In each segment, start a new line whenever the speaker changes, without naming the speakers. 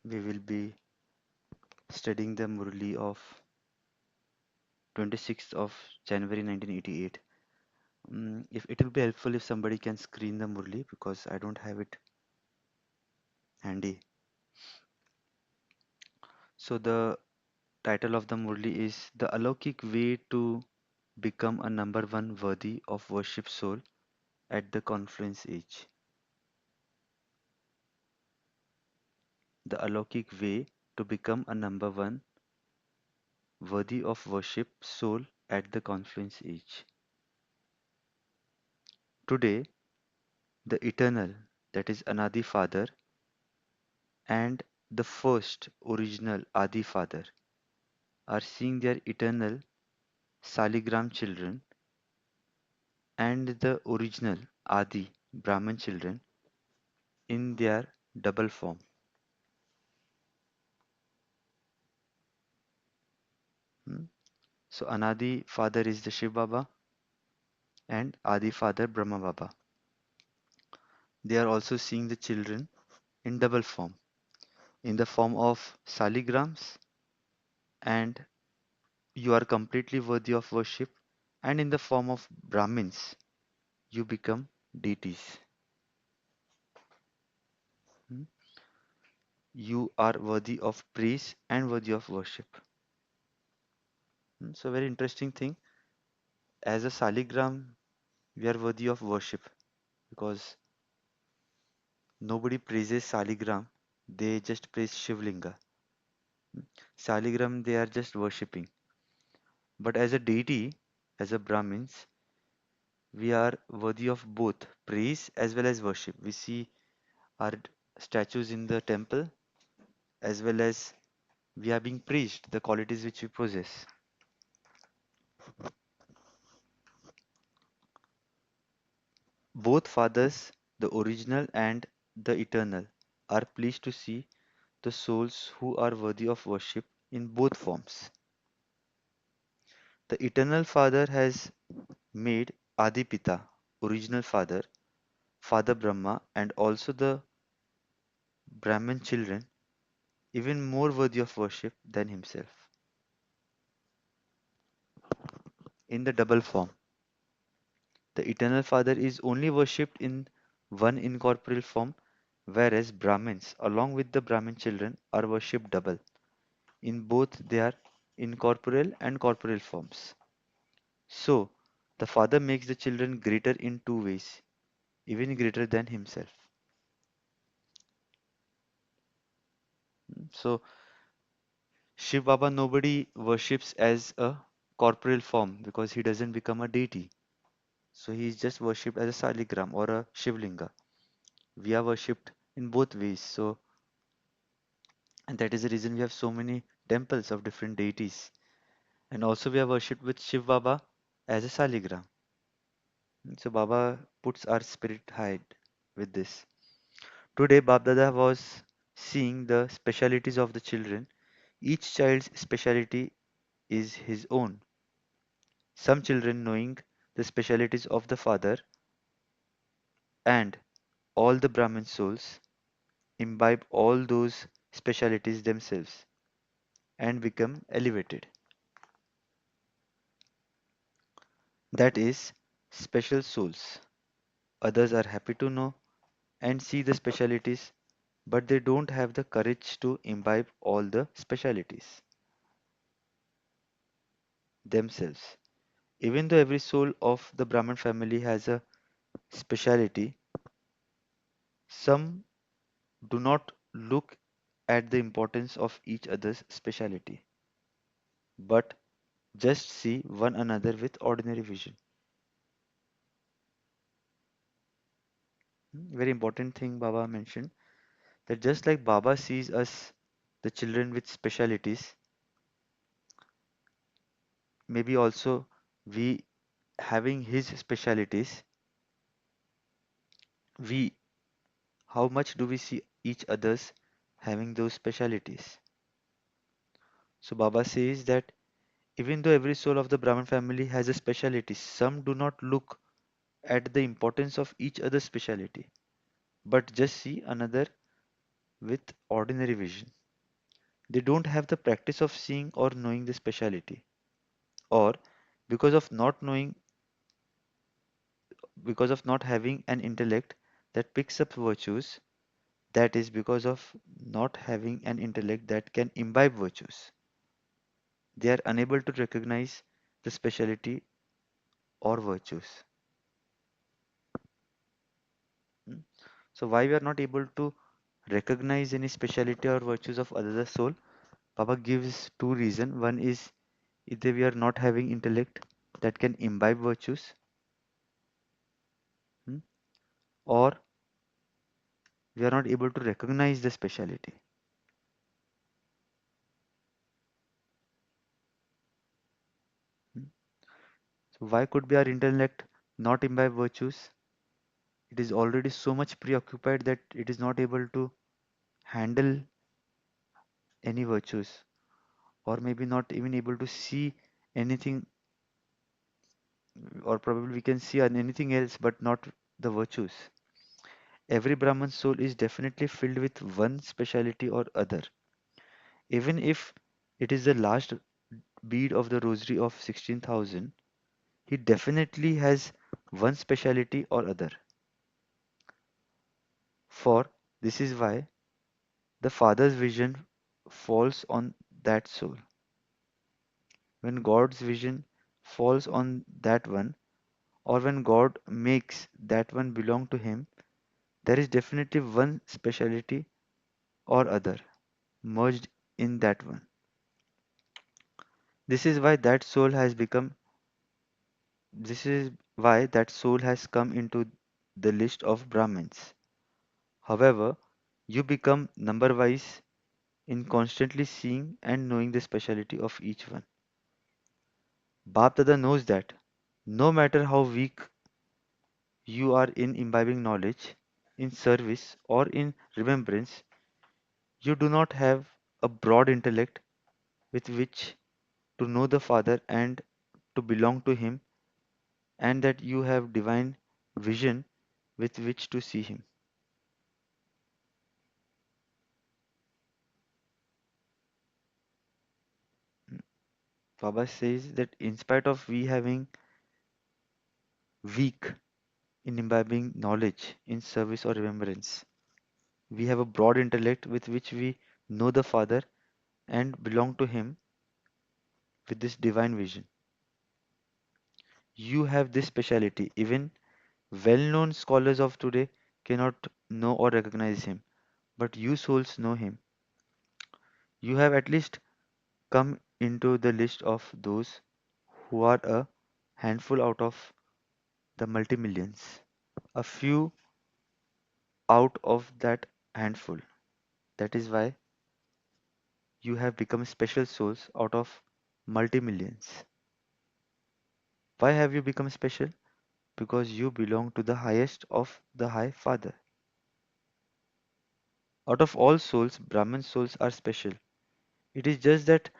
we will be studying the Murli of 26th of January 1988. If it will be helpful if somebody can screen the Murli because I don't have it handy. So the title of the Murli is The Alokik Way to Become a Number One Worthy of Worship Soul at the Confluence Age. The Alokik Way to Become a Number One Worthy of Worship Soul at the Confluence Age. Today, the Eternal, that is Anadi Father, and the first original Adi Father are seeing their eternal Saligram children and the original Adi Brahman children in their double form. Hmm. So Anadi Father is the Shiv Baba and Adi Father Brahma Baba. They are also seeing the children in double form, in the form of Saligrams, and you are completely worthy of worship, and in the form of Brahmins, you become deities. Hmm. You are worthy of praise and worthy of worship. So very interesting thing. As a Saligram, we are worthy of worship because nobody praises Saligram. They just praise Shivlinga. Saligram, they are just worshipping. But as a deity, as a Brahmins, we are worthy of both praise as well as worship. We see our statues in the temple as well as we are being praised, the qualities which we possess. Both fathers, the original and the eternal, are pleased to see the souls who are worthy of worship in both forms. The eternal Father has made Adipita, original Father, Father Brahma, and also the Brahman children even more worthy of worship than himself. In the double form, the eternal Father is only worshipped in one incorporeal form, whereas Brahmins, along with the Brahmin children, are worshipped double in both their incorporeal and corporeal forms. So, the Father makes the children greater in two ways, even greater than himself. So, Shiv Baba nobody worships as a corporeal form because he doesn't become a deity. So he is just worshipped as a Saligram or a Shivlinga. We are worshipped in both ways. So, and that is the reason we have so many temples of different deities. And also we are worshipped with Shiv Baba as a Saligram. So Baba puts our spirit high with this. Today Bab Dada was seeing the specialities of the children. Each child's speciality is his own. Some children knowing the specialities of the father and all the Brahmin souls imbibe all those specialities themselves and become elevated. That is, special souls. Others are happy to know and see the specialities, but they don't have the courage to imbibe all the specialities themselves. Even though every soul of the Brahman family has a speciality, some do not look at the importance of each other's speciality, but just see one another with ordinary vision. Very important thing Baba mentioned that just like Baba sees us, the children with specialities, maybe also we having his specialities, we how much do we see each others having those specialities? So Baba says that even though every soul of the Brahman family has a speciality, some do not look at the importance of each other's speciality, but just see another with ordinary vision. They don't have the practice of seeing or knowing the speciality. Or because of not knowing, because of not having an intellect that picks up virtues, that is because of not having an intellect that can imbibe virtues. They are unable to recognize the speciality or virtues. Hmm. So why we are not able to recognize any speciality or virtues of other soul? Baba gives two reasons. One is either we are not having intellect that can imbibe virtues, hmm, or we are not able to recognize the speciality. Hmm. So why could be our intellect not imbibe virtues? It is already so much preoccupied that it is not able to handle any virtues, or maybe not even able to see anything, or probably we can see anything else but not the virtues. Every Brahman soul is definitely filled with one speciality or other. Even if it is the last bead of the rosary of 16,000, he definitely has one speciality or other. For this is why the Father's vision falls on that soul. When God's vision falls on that one, or when God makes that one belong to him, there is definitely one speciality or other merged in that one. This is why that soul has become, this is why that soul has come into the list of Brahmins. However, you become number wise in constantly seeing and knowing the speciality of each one. Bap Dada knows that no matter how weak you are in imbibing knowledge, in service, or in remembrance, you do not have a broad intellect with which to know the Father and to belong to Him, and that you have divine vision with which to see Him. Baba says that in spite of we having weak in imbibing knowledge in service or remembrance, we have a broad intellect with which we know the Father and belong to Him with this divine vision. You have this speciality. Even well known scholars of today cannot know or recognize Him, but you souls know Him. You have at least come into the list of those who are a handful out of the multi millions. A few out of that handful. That is why you have become special souls out of multi millions. Why have you become special? Because you belong to the highest of the High Father. Out of all souls, Brahman souls are special. It is just that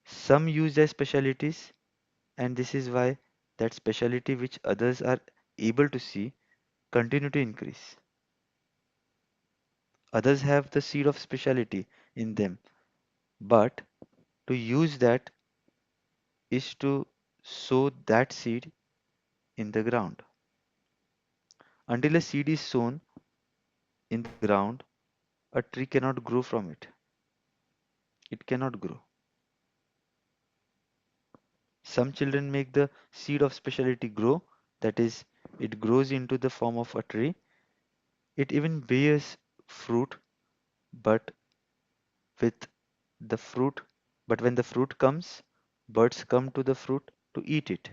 some use their specialities, and this is why that speciality which others are able to see continue to increase. Others have the seed of speciality in them, but to use that is to sow that seed in the ground. Until a seed is sown in the ground, a tree cannot grow from it. It cannot grow. Some children make the seed of speciality grow, that is, it grows into the form of a tree. It even bears fruit, but with the fruit, but when the fruit comes, birds come to the fruit to eat it.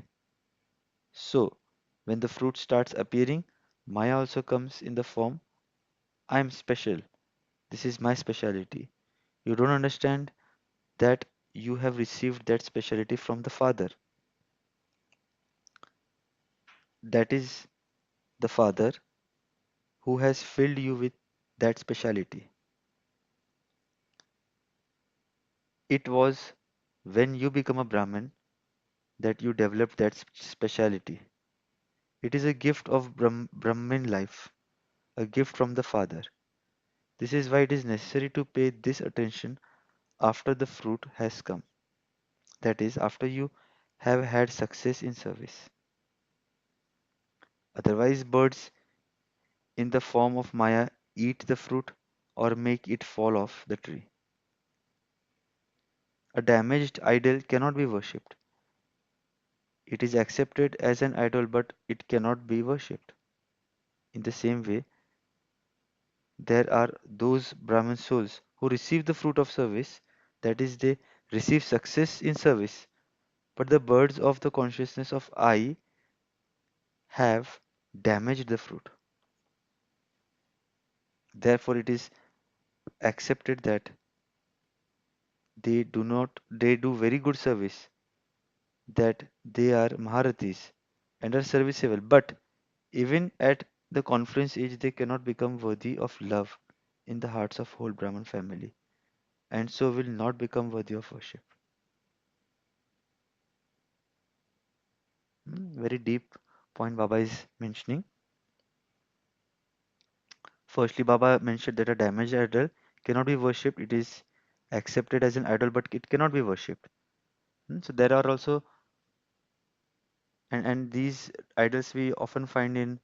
So, when the fruit starts appearing, Maya also comes in the form I am special. This is my speciality. You don't understand that you have received that speciality from the Father. That is the Father who has filled you with that speciality. It was when you become a Brahmin that you developed that speciality. It is a gift of Brahmin life, a gift from the Father. This is why it is necessary to pay this attention after the fruit has come. That is, after you have had success in service. Otherwise, birds in the form of Maya eat the fruit or make it fall off the tree. A damaged idol cannot be worshipped. It is accepted as an idol, but it cannot be worshipped. In the same way, there are those Brahman souls who receive the fruit of service, that is, they receive success in service, but the birds of the consciousness of I have damaged the fruit. Therefore, it is accepted that they do very good service, that they are Maharathis and are serviceable, but even at the confluence age, they cannot become worthy of love in the hearts of whole Brahman family, and so will not become worthy of worship. Very deep point Baba is mentioning. Firstly, Baba mentioned that a damaged idol cannot be worshipped. It is accepted as an idol, but it cannot be worshipped. So there are also, and these idols we often find in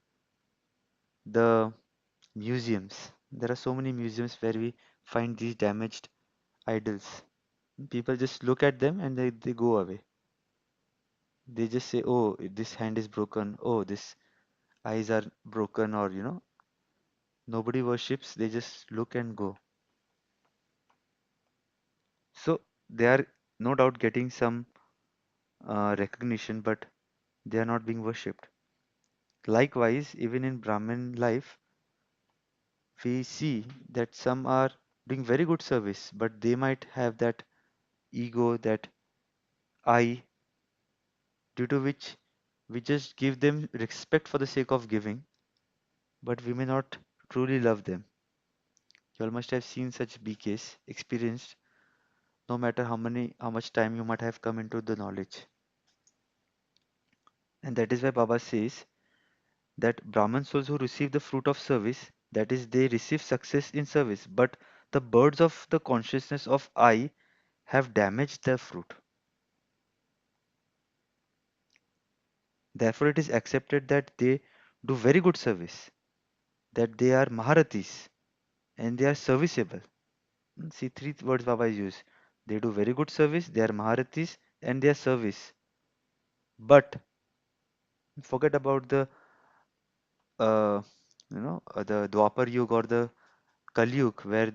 the museums. There are so many museums where we find these damaged idols. People just look at them and they go away. They just say, oh, this hand is broken. Oh, this eyes are broken, or nobody worships. They just look and go. So they are no doubt getting some recognition, but they are not being worshipped. Likewise, even in Brahmin life, we see that some are doing very good service, but they might have that ego, that I, due to which we just give them respect for the sake of giving, but we may not truly love them. You all must have seen such BKs, experienced, no matter how much time you might have come into the knowledge. And that is why Baba says that Brahman souls who receive the fruit of service, that is, they receive success in service, but the birds of the consciousness of I have damaged their fruit. Therefore, it is accepted that they do very good service, that they are Maharathis and they are serviceable. See, three words Baba use. They do very good service, they are Maharathis, and they are service. But forget about the the Dwapar Yuga or the Kali Yuga where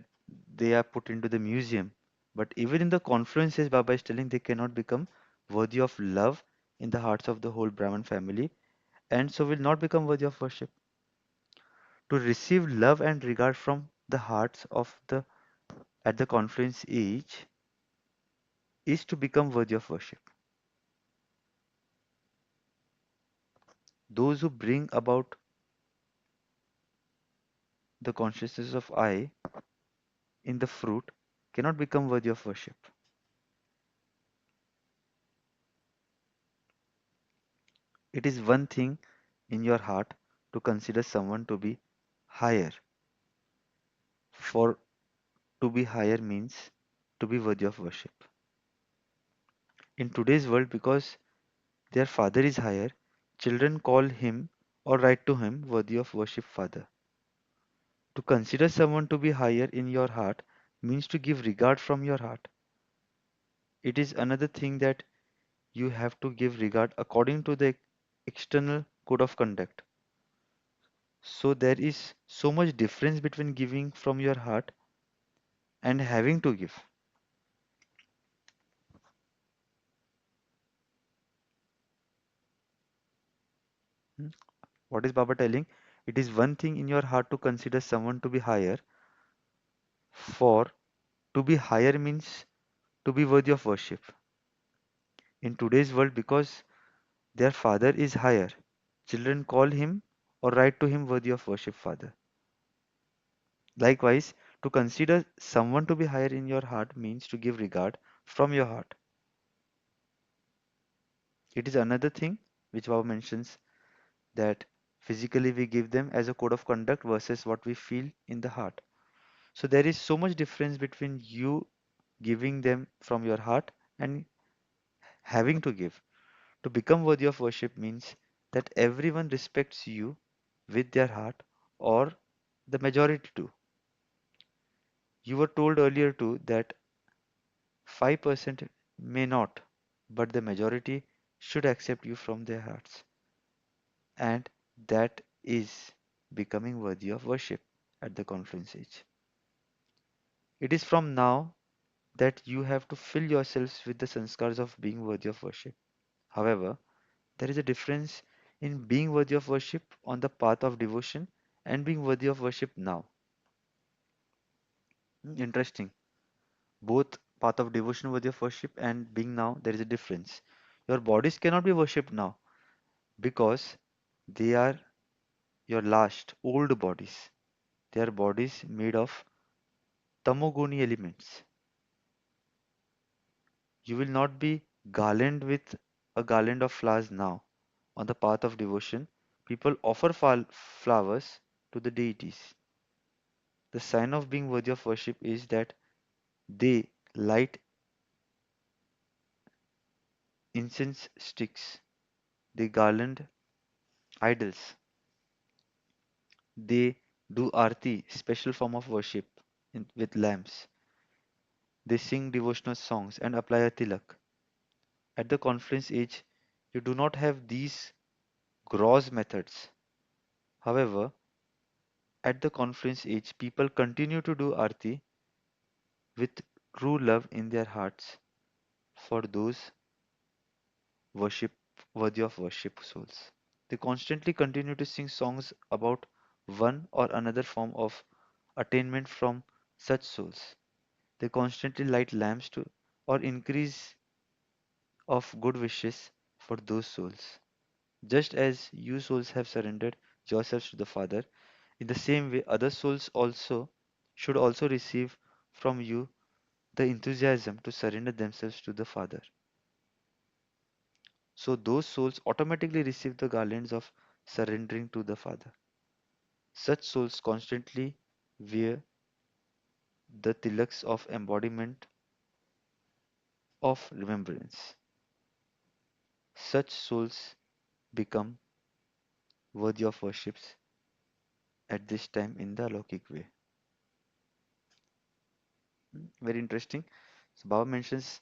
they are put into the museum. But even in the confluences, Baba is telling they cannot become worthy of love in the hearts of the whole Brahman family, and so will not become worthy of worship. To receive love and regard from the hearts of the at the confluence age is to become worthy of worship. Those who bring about the consciousness of I in the fruit cannot become worthy of worship. It is one thing in your heart to consider someone to be higher. For to be higher means to be worthy of worship. In today's world, because their father is higher, children call him or write to him worthy of worship father. To consider someone to be higher in your heart means to give regard from your heart. It is another thing that you have to give regard according to the external code of conduct. So there is so much difference between giving from your heart and having to give. Hmm? What is Baba telling? It is one thing in your heart to consider someone to be higher. For to be higher means to be worthy of worship. In today's world, because their father is higher, children call him or write to him worthy of worship father. Likewise, to consider someone to be higher in your heart means to give regard from your heart. It is another thing which Baba mentions, that physically we give them as a code of conduct versus what we feel in the heart. So there is so much difference between you giving them from your heart and having to give. To become worthy of worship means that everyone respects you with their heart, or the majority do. You were told earlier too that 5% may not, but the majority should accept you from their hearts. And that is becoming worthy of worship at the confluence age. It is from now that you have to fill yourselves with the sanskars of being worthy of worship. However, there is a difference in being worthy of worship on the path of devotion and being worthy of worship now. Interesting. Both path of devotion, worthy of worship, and being now, there is a difference. Your bodies cannot be worshipped now because they are your last old bodies. They are bodies made of tamoguni elements. You will not be garland with a garland of flowers now. On the path of devotion, people offer flowers to the deities. The sign of being worthy of worship is that they light incense sticks, they garland idols, they do arti, special form of worship with lamps. They sing devotional songs and apply a tilak. At the confluence age, you do not have these gross methods. However, at the confluence age, people continue to do arti with true love in their hearts for those worship worthy of worship souls. They constantly continue to sing songs about one or another form of attainment from such souls. They constantly light lamps to or increase of good wishes for those souls. Just as you souls have surrendered yourselves to the Father, in the same way other souls also should also receive from you the enthusiasm to surrender themselves to the Father. So those souls automatically receive the garlands of surrendering to the Father. Such souls constantly wear the tilaks of embodiment of remembrance. Such souls become worthy of worships at this time in the Alokik way. Very interesting. So Baba mentions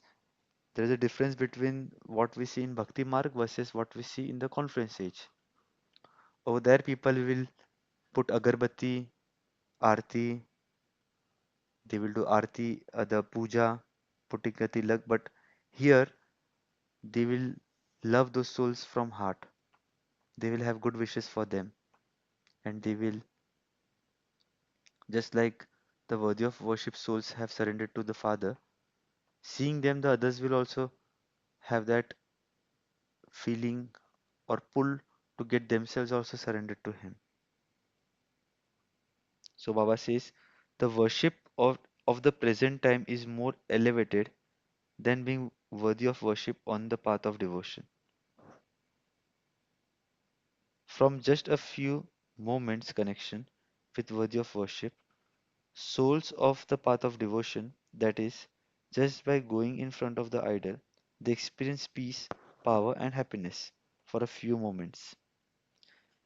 there is a difference between what we see in Bhakti Marg versus what we see in the confluence age. Over there, people will put agarbatti, arti, they will do arti, the puja, putting a tilak, but here they will love those souls from heart. They will have good wishes for them, and they will, just like the worthy of worship souls have surrendered to the Father, seeing them, the others will also have that feeling or pull to get themselves also surrendered to Him. So Baba says the worship of the present time is more elevated than being worthy of worship on the path of devotion. From just a few moments connection with worthy of worship, souls of the path of devotion, that is, just by going in front of the idol, they experience peace, power, and happiness for a few moments.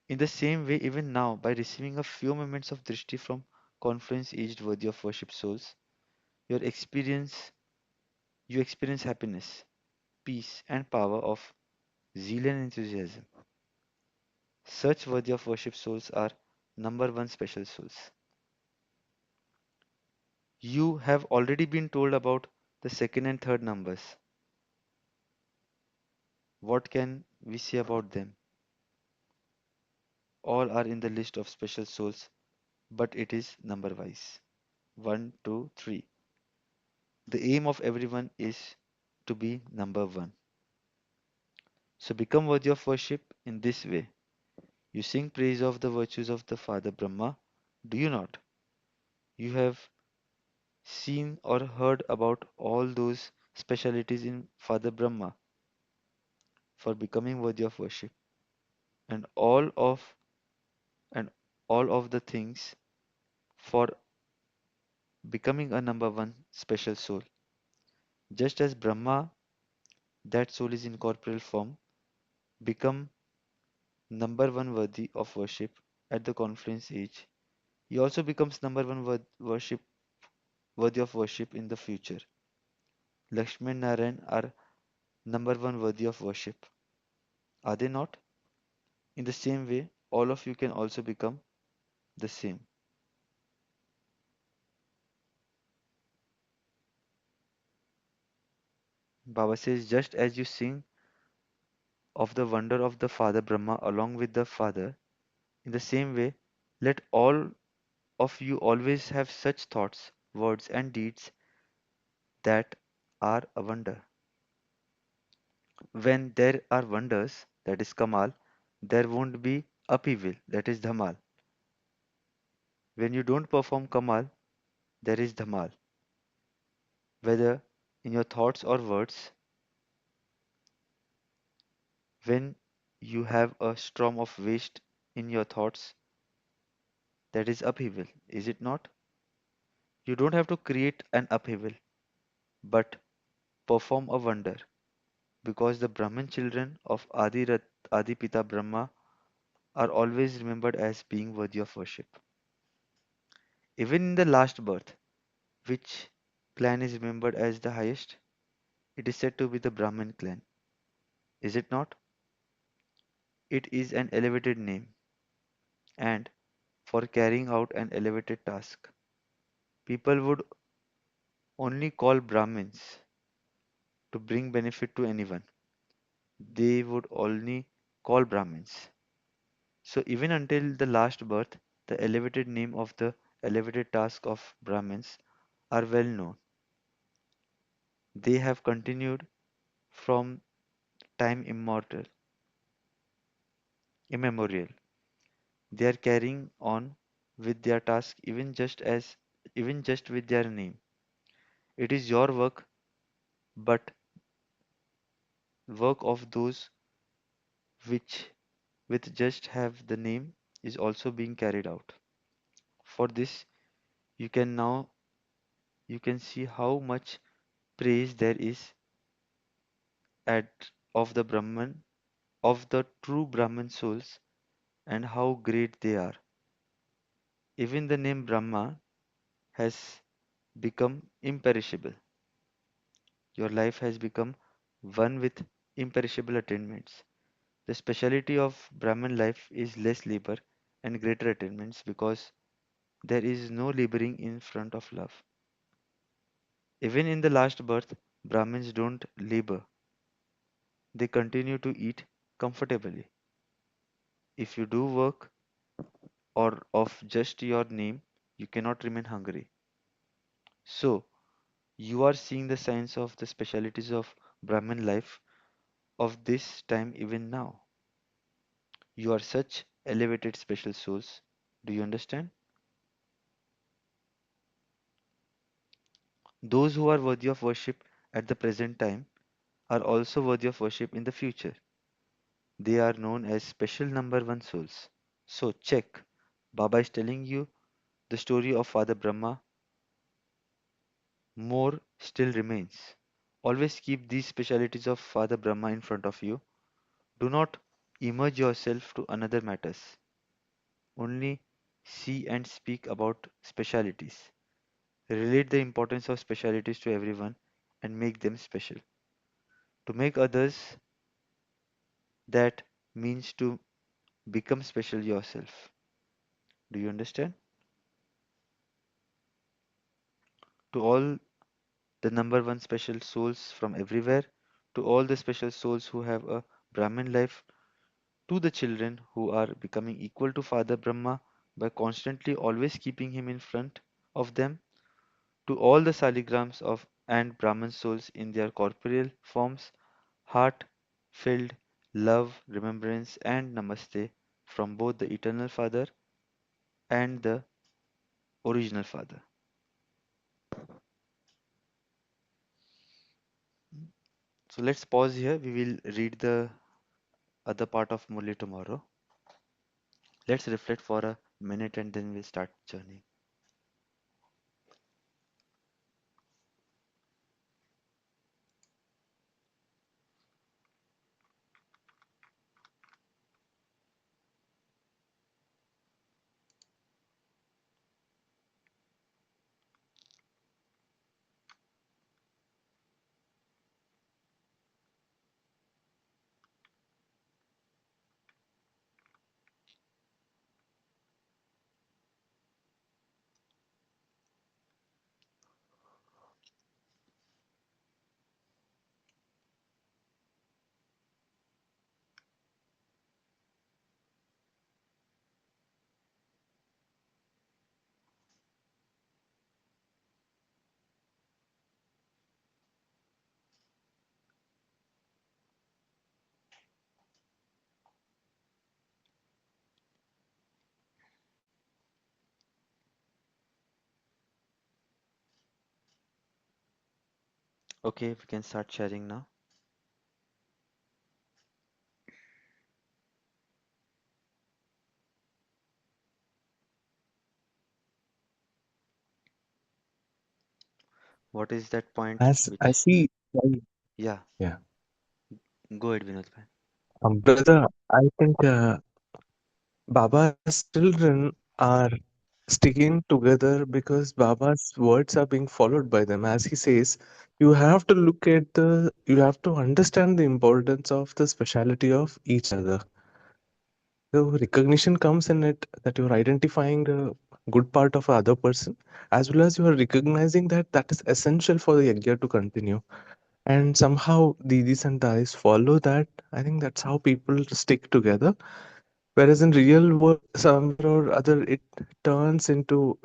In the same way, even now, by receiving a few moments of drishti from confluence aged worthy of worship souls, your experience you experience happiness, peace, and power of zeal and enthusiasm. Such worthy of worship souls are number one special souls. You have already been told about the second and third numbers. What can we say about them? All are in the list of special souls, but it is number wise. 1, 2, 3. The aim of everyone is to be number one. So become worthy of worship in this way. You sing praise of the virtues of the Father Brahma, do you not? You have seen or heard about all those specialities in Father Brahma for becoming worthy of worship, and and all of the things for becoming a number one special soul. Just as Brahma, that soul is in corporeal form, become number one worthy of worship at the confluence age, he also becomes number one worthy of worship in the future. Lakshmi and Narayan are number one worthy of worship. Are they not? In the same way, all of you can also become the same. Baba says, just as you sing of the wonder of the Father Brahma along with the Father, in the same way, let all of you always have such thoughts, words, and deeds that are a wonder. When there are wonders, that is Kamal, there won't be upheaval, that is Dhamal. When you don't perform Kamal, there is Dhamal. Whether in your thoughts or words, when you have a storm of waste in your thoughts, that is upheaval, is it not? You don't have to create an upheaval, but perform a wonder, because the Brahmin children of Adi Pita Brahma are always remembered as being worthy of worship. Even in the last birth, which clan is remembered as the highest? It is said to be the Brahmin clan. Is it not? It is an elevated name, and for carrying out an elevated task, people would only call Brahmins to bring benefit to anyone. They would only call Brahmins. So even until the last birth, the elevated name of the elevated task of Brahmins are well known. They have continued from time immemorial. They are carrying on with their task even just with their name. It is your work, but work of those which with just have the name is also being carried out. For this, you can now you can see how much praise there is at of the Brahman of the true Brahman souls and how great they are. Even the name Brahma has become imperishable. Your life has become one with imperishable attainments. The speciality of Brahman life is less labor and greater attainments because there is no laboring in front of love. Even in the last birth, Brahmins don't labor, they continue to eat comfortably. If you do work or of just your name, you cannot remain hungry. So, you are seeing the signs of the specialities of Brahman life of this time even now. You are such elevated special souls. Do you understand? Those who are worthy of worship at the present time are also worthy of worship in the future. They are known as special number one souls. So check. Baba is telling you the story of Father Brahma. More still remains. Always keep these specialities of Father Brahma in front of you. Do not immerse yourself to another matters. Only see and speak about specialities. Relate the importance of specialities to everyone and make them special. To make others, that means to become special yourself. Do you understand? To all the number one special souls from everywhere, to all the special souls who have a Brahmin life, to the children who are becoming equal to Father Brahma by constantly always keeping him in front of them, to all the saligrams of and Brahman souls in their corporeal forms, heart filled love, remembrance, and namaste from both the Eternal Father and the Original Father. So let's pause here. We will read the other part of Murli tomorrow. Let's reflect for a minute and then we'll start journey. Okay, we can start sharing now. What is that point
As I
which,
see,
yeah,
yeah,
go ahead, Vinod bhai.
brother, I think Baba's children are sticking together because Baba's words are being followed by them. As he says, you have to understand the importance of the speciality of each other. The recognition comes in it that you're identifying the good part of other person, as well as you are recognizing that that is essential for the yajna to continue. And somehow Didis and Dais follow that. I think that's how people stick together. Whereas in real world, somewhere or other, it turns into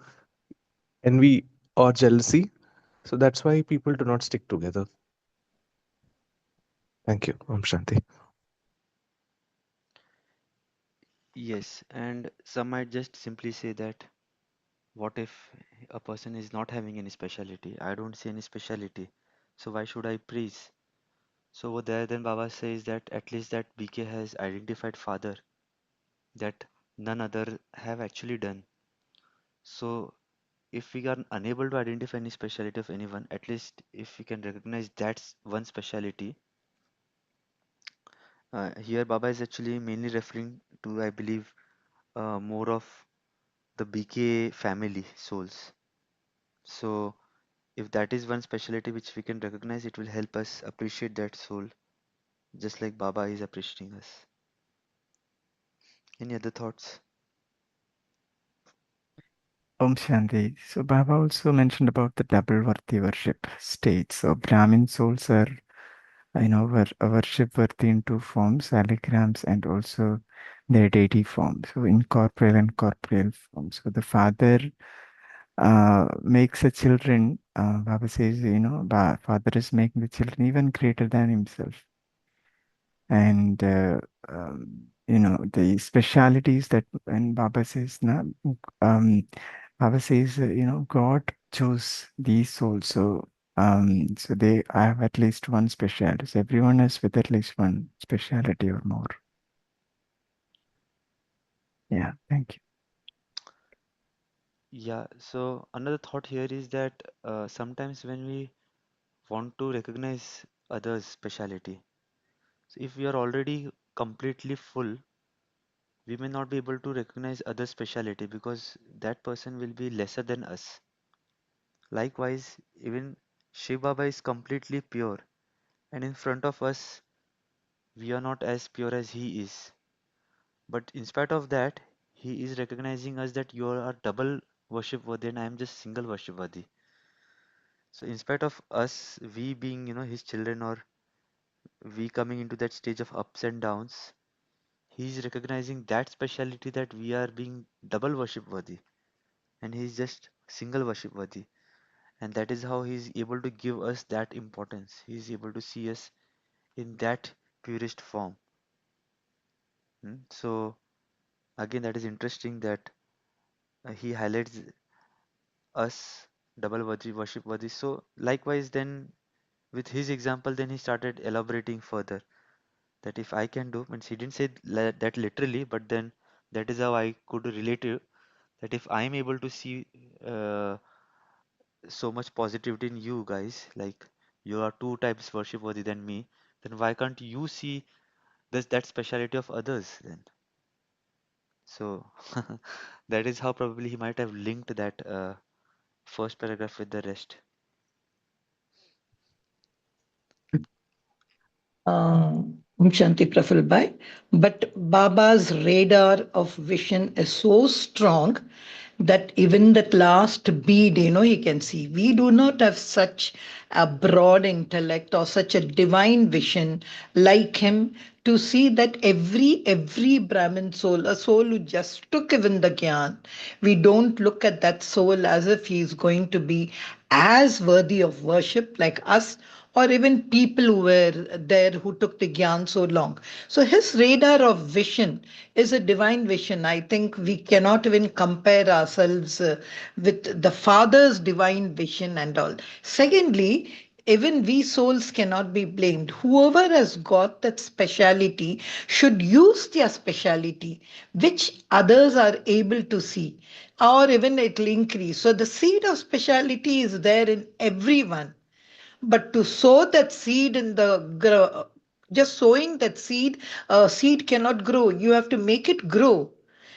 envy or jealousy. So that's why people do not stick together. Thank you. Om Shanti.
Yes, and some might just simply say that what if a person is not having any speciality? I don't see any speciality. So why should I praise? So over there, then Baba says that at least that BK has identified father that none other have actually done. So if we are unable to identify any speciality of anyone, at least if we can recognize that's one speciality. Here Baba is actually mainly referring to, I believe, more of the BK family souls. So if that is one specialty which we can recognize, it will help us appreciate that soul, just like Baba is appreciating us. Any other thoughts?
Om Shanti. So Baba also mentioned about the double Varti worship state. So Brahmin souls are, worship Varti in two forms, aligrams and also their deity form. So incorporeal and corporeal form. So the father makes the children, Baba says, father is making the children even greater than himself. And the specialities that, and Baba says na, Baba says, God chose these souls, so they have at least one specialty. So everyone is with at least one specialty or more. Yeah, thank you.
Yeah, so another thought here is that sometimes when we want to recognize others' speciality, so if we are already completely full, we may not be able to recognize other speciality because that person will be lesser than us. Likewise, even Shiv Baba is completely pure, and in front of us, we are not as pure as he is. But in spite of that, he is recognizing us that you are double worship worthy and I am just single worship worthy. So in spite of us, we being, his children, or we coming into that stage of ups and downs, he is recognizing that speciality that we are being double worship worthy and he is just single worship worthy. And that is how he is able to give us that importance. He is able to see us in that purest form. So again, that is interesting that he highlights us double worship worthy. So likewise, then with his example, then he started elaborating further that if I can do, means he didn't say that literally, but then that is how I could relate it. That if I'm able to see uh, so much positivity in you guys, like you are two times worship worthy than me, then why can't you see this that speciality of others then? So that is how probably he might have linked that first paragraph with the rest.
Shanti Praful Bhai. But Baba's radar of vision is so strong that even that last bead, he can see. We do not have such a broad intellect or such a divine vision like him to see that every Brahmin soul, a soul who just took even the gyan, we don't look at that soul as if he is going to be as worthy of worship like us or even people who were there who took the gyan so long. So his radar of vision is a divine vision. I think we cannot even compare ourselves with the Father's divine vision and all. Secondly, even we souls cannot be blamed. Whoever has got that speciality should use their speciality, which others are able to see, or even it will increase. So the seed of speciality is there in everyone. But to sow that seed in the just sowing that seed, seed cannot grow. You have to make it grow.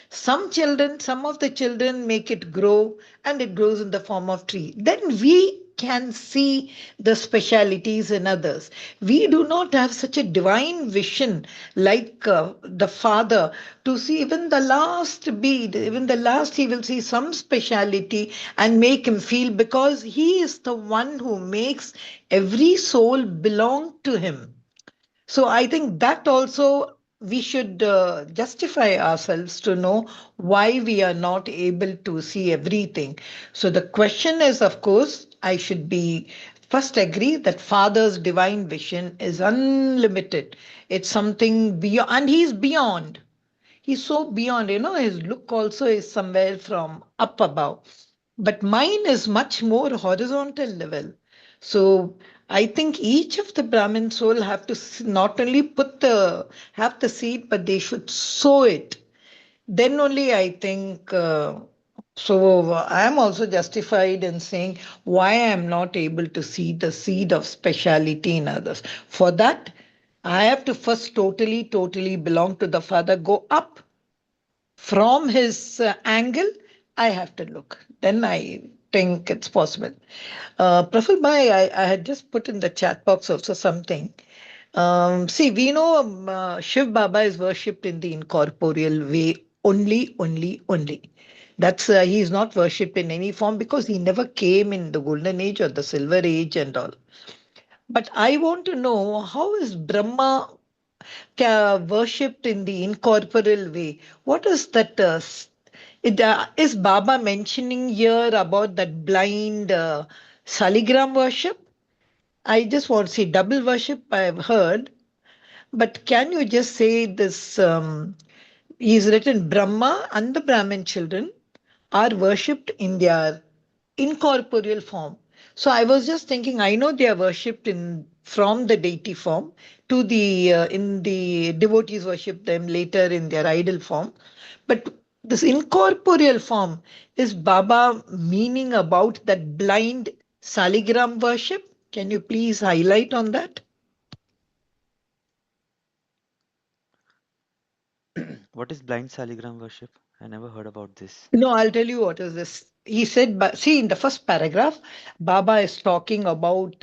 Some of the children make it grow and it grows in the form of tree. Then we can see the specialities in others. We do not have such a divine vision like the Father to see even the last bead, even the last, he will see some speciality and make him feel, because he is the one who makes every soul belong to him. So I think that also we should justify ourselves to know why we are not able to see everything. So the question is, of course, I should be first agree that Father's divine vision is unlimited. It's something beyond, and he's beyond. He's so beyond, his look also is somewhere from up above. But mine is much more horizontal level. So I think each of the Brahmin soul have to not only have the seed, but they should sow it. Then only I think, so I am also justified in saying why I am not able to see the seed of speciality in others. For that, I have to first totally belong to the Father, go up from his angle, I have to look. Then I think it's possible. Praful Bhai, I had just put in the chat box also something. See, we know Shiv Baba is worshipped in the incorporeal way only. That's he is not worshipped in any form because he never came in the golden age or the silver age and all. But I want to know, how is Brahma worshipped in the incorporeal way? What is that? Is Baba mentioning here about that blind saligram worship? I just want to see double worship, I've heard, but can you just say this? He's written Brahma and the Brahmin children are worshipped in their incorporeal form. So I was just thinking, I know they are worshipped in from the deity form to the in the devotees worship them later in their idol form, but this incorporeal form, is Baba meaning about that blind saligram worship? Can you please highlight on that?
What is blind saligram worship? I never heard about this.
No, I'll tell you what is this. He said, see, in the first paragraph, Baba is talking about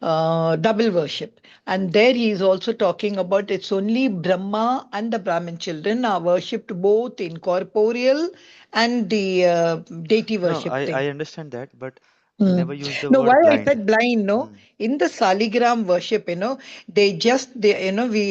double worship. And there he is also talking about it's only Brahma and the Brahmin children are worshipped both in corporeal and the deity
No,
worship
I
thing.
understand that, but he
Hmm.
never used the
No, why
word
I
blind.
said blind, no?
Hmm.
In the Saligram worship, we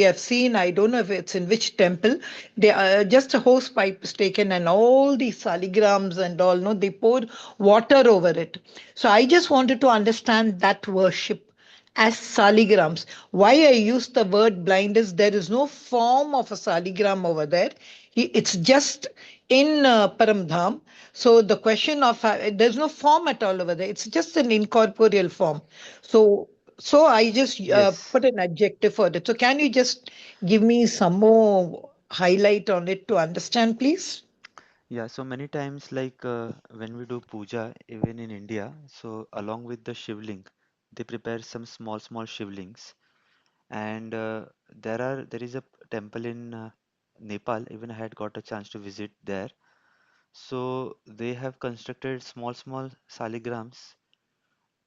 have seen, I don't know if it's in which temple, they just a hose pipe is taken and all these Saligrams and all, no, they pour water over it. So I just wanted to understand that worship as saligrams. Why I use the word blind is there is no form of a saligram over there. It's just in Paramdham. So the question of there's no form at all over there. It's just an incorporeal form. So so I just
Yes.
put an adjective for it. So can you just give me some more highlight on it to understand, please?
Yeah, so many times, like when we do puja, even in India, so along with the shivling, they prepare some small shivlings, and there is a temple in Nepal. Even I had got a chance to visit there. So they have constructed small saligrams,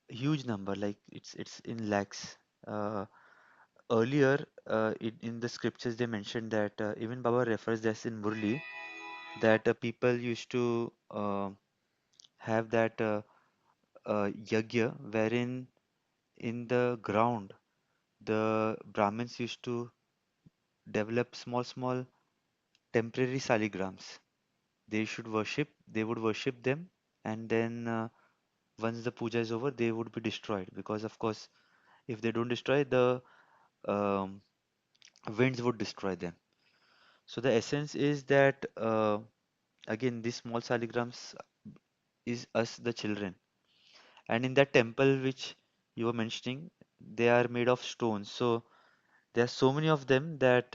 huge number, like it's in lakhs. Earlier, in the scriptures, they mentioned that even Baba refers this in Murli that people used to have that yagya wherein in the ground the Brahmins used to develop small temporary saligrams. They would worship them, and then once the puja is over, they would be destroyed because, of course, if they don't destroy, the um, winds would destroy them. So the essence is that again, these small saligrams is us, the children, and in that temple which you were mentioning, they are made of stones. So there are so many of them that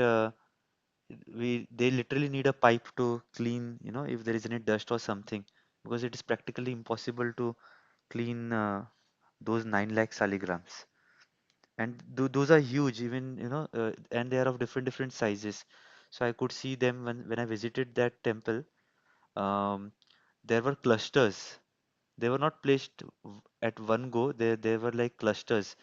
they literally need a pipe to clean, if there is any dust or something, because it is practically impossible to clean those 9 lakh saligrams. And those are huge, even, and they are of different sizes. So I could see them when I visited that temple. Um, there were clusters. They were not placed at one go. They were like clusters.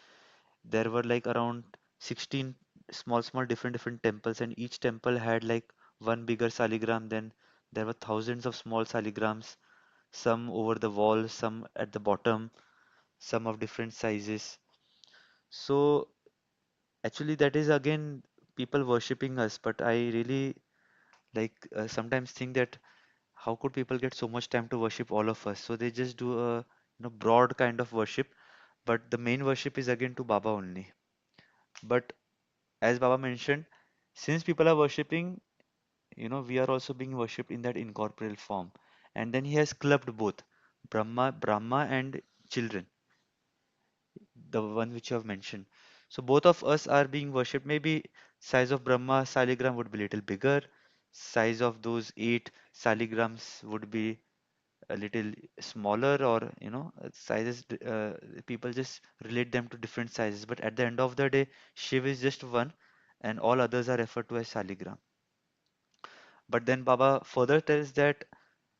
There were like around 16 small different temples, and each temple had like one bigger saligram. Then there were thousands of small saligrams, some over the wall, some at the bottom, some of different sizes. So actually, that is again people worshipping us, but I really sometimes think that how could people get so much time to worship all of us? So they just do a broad kind of worship, but the main worship is again to Baba only. But as Baba mentioned, since people are worshipping, we are also being worshipped in that incorporeal form. And then he has clubbed both Brahma and children, the one which you have mentioned. So both of us are being worshipped. Maybe size of Brahma saligram would be little bigger. Size of those 8 saligrams would be a little smaller, or sizes. People just relate them to different sizes. But at the end of the day, Shiv is just one, and all others are referred to as saligram. But then Baba further tells that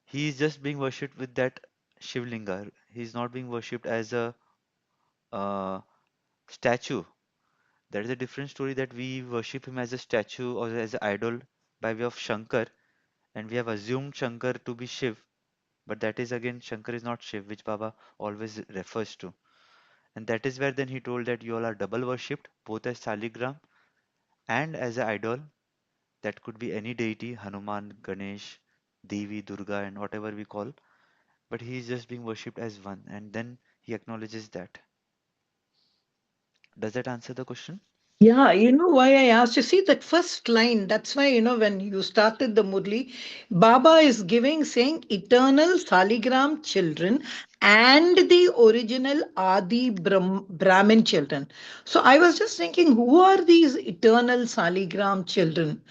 he is just being worshipped with that Shivlinga. He is not being worshipped as a uh, statue. That is a different story, that we worship him as a statue or as an idol by way of Shankar, and we have assumed Shankar to be Shiv, but that is again Shankar is not Shiv, which Baba always refers to. And that is where then he told that you all are double worshipped, both as Saligram and as an idol. That could be any deity, Hanuman, Ganesh, Devi, Durga, and whatever we call, but he is just being worshipped as one, and then he acknowledges that. Does that answer the question?
Yeah, you know why I asked? You see that first line, that's why, when you started the Murli, Baba is giving, saying eternal Saligram children and the original Adi Brahmin children. So I was just thinking, who are these eternal Saligram children?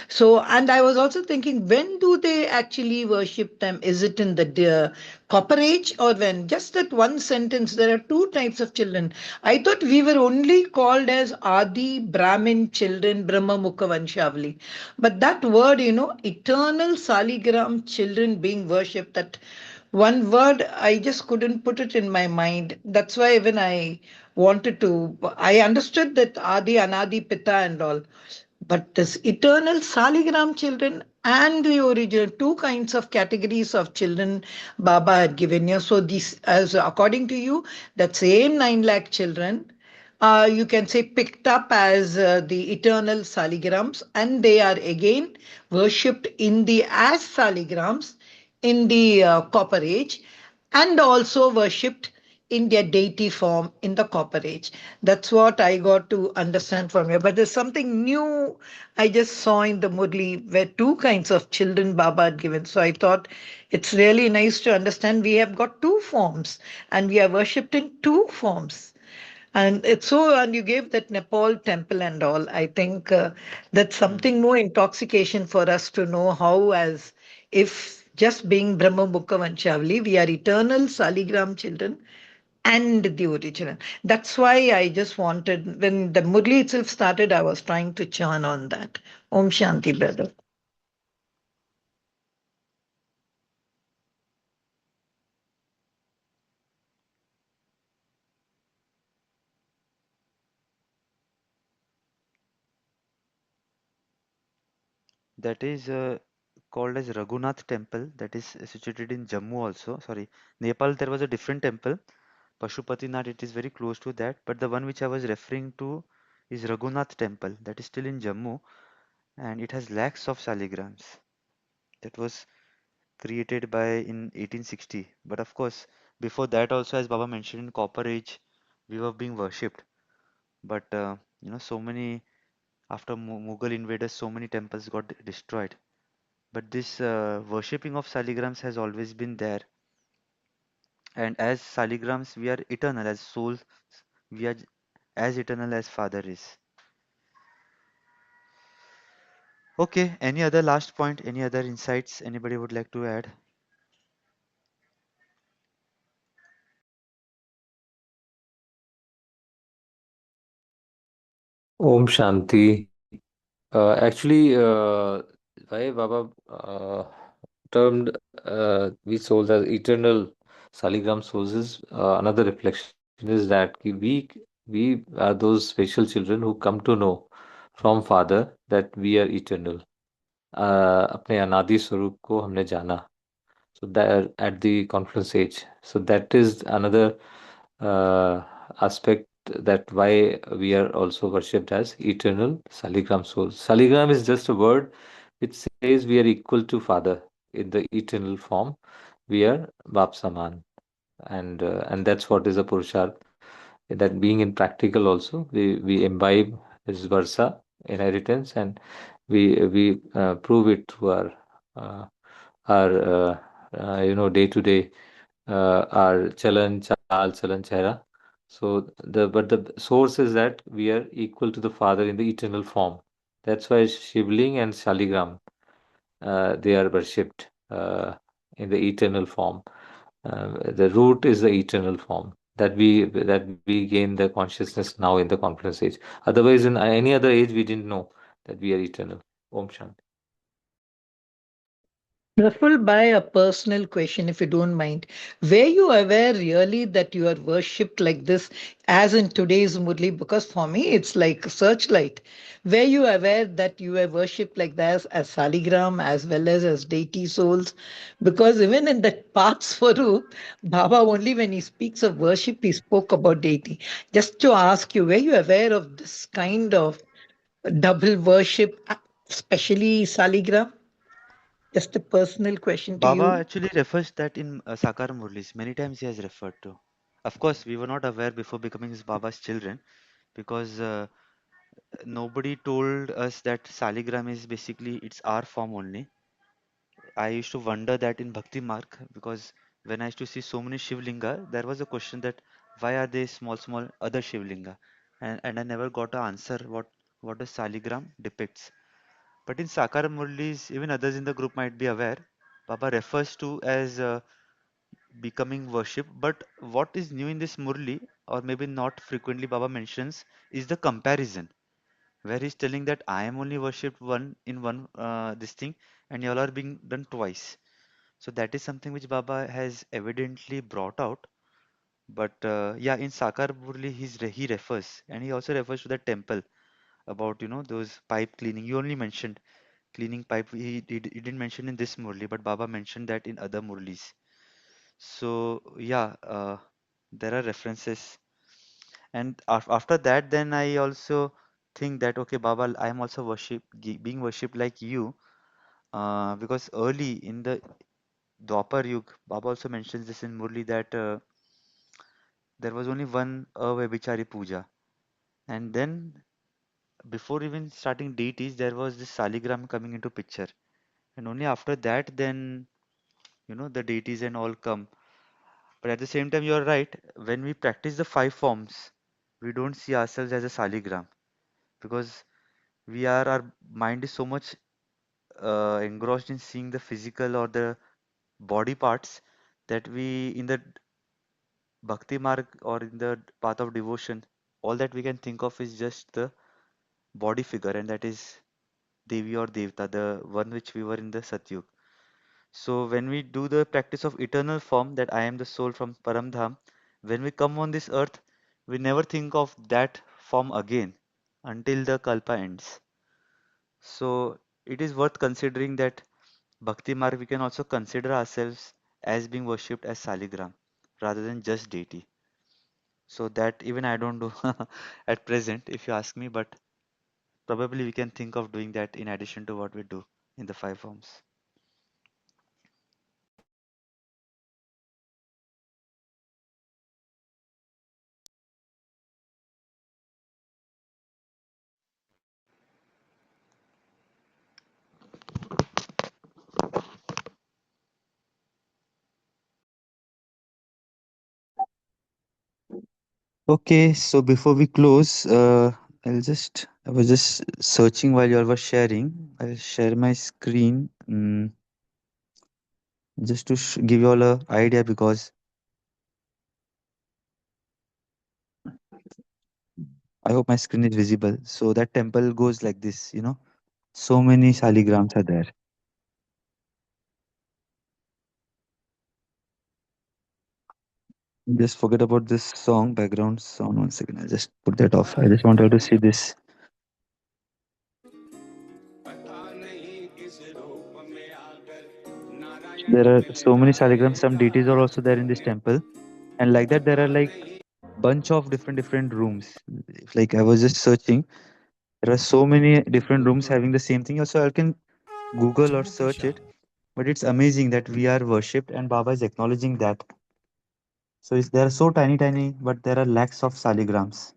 So, and I was also thinking, when do they actually worship them? Is it in the copper age, or when? Just that one sentence, there are two types of children. I thought we were only called as Adi Brahmin children, Brahma Mukha Vanshavali. But that word, eternal Saligram children being worshipped, that one word, I just couldn't put it in my mind. That's why when I understood that Adi, Anadi, Pita and all. But this eternal Saligram children and the original, two kinds of categories of children Baba had given you. So this, as according to you, that same 9 lakh children, you can say picked up as the eternal Saligrams, and they are again worshipped in the as Saligrams in the Copper Age, and also worshipped in their deity form in the Copper Age. That's what I got to understand from you. But there's something new I just saw in the Murli, where two kinds of children Baba had given. So I thought it's really nice to understand we have got two forms and we are worshipped in two forms. And it's so, and you gave that Nepal temple and all. I think that's
Hmm.
something more intoxication for us to know how, as if just being Brahma Mukha Vanshavali, we are eternal Saligram children and the original. That's why I just wanted, when the Murli itself started, I was trying to churn on that. Om Shanti, brother.
That is called as Raghunath temple, that is situated in Jammu also. Sorry, Nepal there was a different temple, Pashupatinath, it is very close to that, but the one which I was referring to is Raghunath temple, that is still in Jammu, and it has lakhs of saligrams. That was created by in 1860. But of course, before that also, as Baba mentioned, in Copper Age, we were being worshipped. But so many after Mughal invaders, so many temples got destroyed. But this worshipping of saligrams has always been there. And as saligrams, we are eternal as souls. We are as eternal as Father is. Okay, any other last point, any other insights anybody would like to add?
Om Shanti. Actually, why Baba termed we souls as eternal Saligram souls is another reflection is that we are those special children who come to know from Father that we are eternal. अपने अनादि स्वरूप को हमने जाना. So that at the confluence age. So that is another aspect that why we are also worshipped as eternal Saligram souls. Saligram is just a word which says we are equal to Father in the eternal form. We are Bap Saman, and that's what is a Purusharth. That being in practical also, we imbibe his Varsa inheritance, and we prove it through uh, our day to day our chalan, chal, chalan, chehra. So the source is that we are equal to the Father in the eternal form. That's why Shivling and Shaligram they are worshipped in the eternal form. The root is the eternal form that we gain the consciousness now in the confluence age. Otherwise, in any other age, we didn't know that we are eternal. Om Shanti.
Praful, by a personal question, if you don't mind, were you aware really that you are worshipped like this, as in today's Murli? Because for me, it's like searchlight. Were you aware that you were worshipped like that as Saligram as well as deity souls? Because even in that Path Swarup, Baba only when he speaks of worship, he spoke about deity. Just to ask you, were you aware of this kind of double worship, especially Saligram? Just a personal question to
Baba
you.
actually refers that in Sakar Murlis. Many times he has referred to. Of course, we were not aware before becoming his Baba's children because nobody told us that Saligram is basically it's our form only. I used to wonder that in Bhakti Marg because when I used to see so many Shivlinga, there was a question that why are they small, small other Shivlinga? And I never got an answer what the Saligram depicts. But in Sakar Murlis, even others in the group might be aware, Baba refers to as becoming worship. But what is new in this Murli, or maybe not frequently Baba mentions, is the comparison, where he's telling that I am only worshipped one in one this thing, and y'all are being done twice. So that is something which Baba has evidently brought out. But yeah, in Sakar Murli, he refers, and he also refers to the temple about those pipe cleaning. You only mentioned cleaning pipe. He didn't mention in this Murli, but Baba mentioned that in other Murlis. So yeah, there are references, and after that, then I also think that okay, Baba, I am also being worshipped like you, because early in the Dwapar Yug, Baba also mentions this in Murli that there was only one Vyabhichari puja, and then before even starting deities, there was this Saligram coming into picture, and only after that, then the deities and all come. But at the same time, you're right. When we practice the five forms, we don't see ourselves as a Saligram because our mind is so much engrossed in seeing the physical or the body parts that we, in the Bhakti Marg or in the path of devotion, all that we can think of is just the body figure, and that is Devi or Devta, the one which we were in the Satyug. So when we do the practice of eternal form, that I am the soul from Paramdham, when we come on this earth, we never think of that form again until the kalpa ends. So it is worth considering that Bhakti Marg we can also consider ourselves as being worshipped as Saligram rather than just deity. So that even I don't do at present, if you ask me, but probably we can think of doing that in addition to what we do in the five forms. Okay, so before we close, I was just searching while you all were sharing. I'll share my screen just to give you all a idea because I hope my screen is visible. So that temple goes like this, so many saligrams are there. Just forget about this song, background sound. 1 second, I'll just put that off. I just wanted to see this. There are so many saligrams. Some deities are also there in this temple, and like that, there are like bunch of different rooms. Like I was just searching, there are so many different rooms having the same thing. Also, I can Google or search it, but it's amazing that we are worshipped, and Baba is acknowledging that. So they are so tiny, but there are lakhs of saligrams.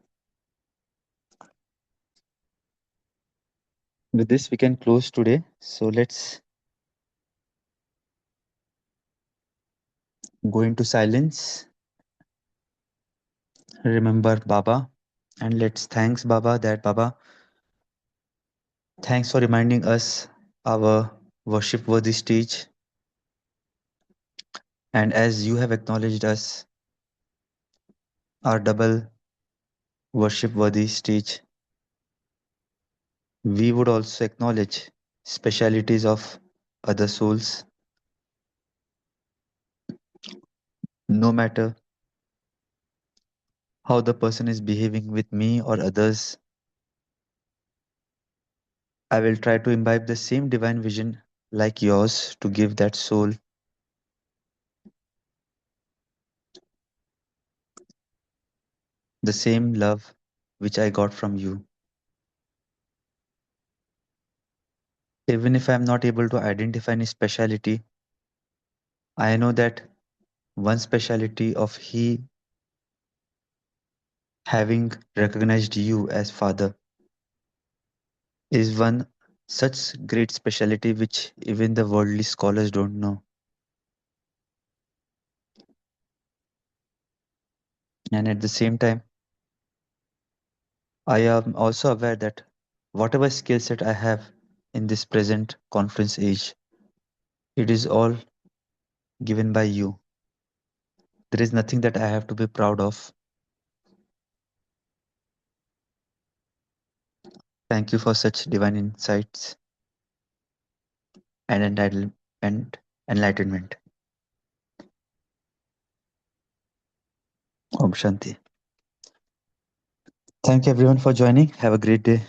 With this, we can close today. So let's go into silence. Remember Baba, and let's thanks Baba that Baba, thanks for reminding us our worship worthy stage. And as you have acknowledged us, our double worship worthy stage, we would also acknowledge specialities of other souls, no matter how the person is behaving with me or others. I will try to imbibe the same divine vision like yours to give that soul the same love which I got from you. Even if I am not able to identify any speciality, I know that one speciality of he having recognized you as Father is one such great speciality which even the worldly scholars don't know. And at the same time, I am also aware that whatever skill set I have in this present conference age, it is all given by you. There is nothing that I have to be proud of. Thank you for such divine insights and and enlightenment. Om Shanti. Thank you everyone for joining. Have a great day.